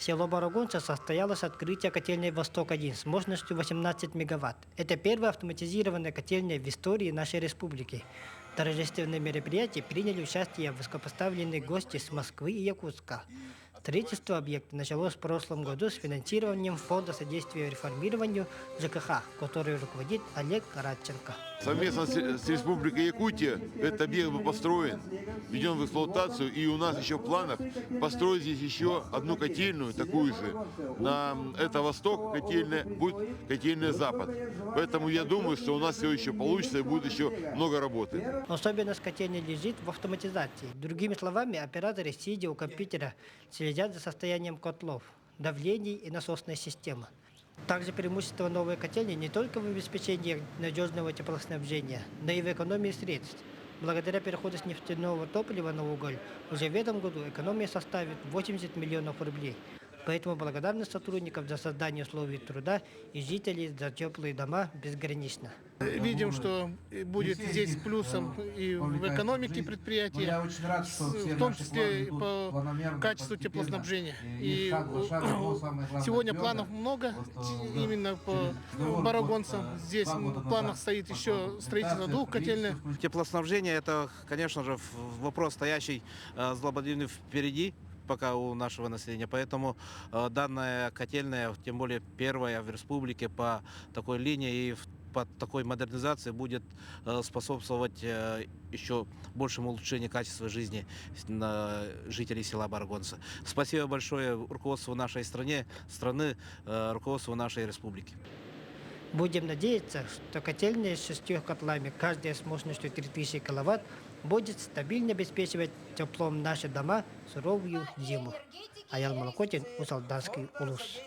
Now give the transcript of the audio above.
В село Барагонца состоялось открытие котельной «Восток-1» с мощностью 18 мегаватт. Это первая автоматизированная котельная в истории нашей республики. В торжественном мероприятии приняли участие высокопоставленные гости с Москвы и Якутска. Строительство объекта началось в прошлом году с финансированием Фонда содействия реформированию ЖКХ, который руководит Олег Радченко. Совместно с Республикой Якутия этот объект был построен, введен в эксплуатацию, и у нас еще в планах построить здесь еще одну котельную, такую же. Это Восток котельная, будет котельная Запад. Поэтому я думаю, что у нас все еще получится и будет еще много работы. Особенность котельной лежит в автоматизации. Другими словами, операторы, сидя у компьютера, следят за состоянием котлов, давлений и насосной системы. Также преимущество новой котельни не только в обеспечении надежного теплоснабжения, но и в экономии средств. Благодаря переходу с нефтяного топлива на уголь уже в этом году экономия составит 80 миллионов рублей. Поэтому благодарность сотрудников за создание условий труда и жителей за теплые дома безгранична. Видим, что будет здесь плюсом и в экономике предприятия, в том числе и по качеству теплоснабжения. И сегодня планов много, именно по барагонцам. Здесь в планах стоит еще строительство 2 котельных. Теплоснабжение – это, конечно же, вопрос, стоящий злободневно впереди пока у нашего населения. Поэтому данная котельная, тем более первая в республике по такой линии и по такой модернизации будет способствовать еще большему улучшению качества жизни жителей села Барагонца. Спасибо большое руководству нашей страны, руководству нашей республики. Будем надеяться, что котельная с 6 котлами, каждая с мощностью 3000 киловатт, будет стабильно обеспечивать теплом наши дома в суровую зиму. Аял Малакотин, Усалданский улус.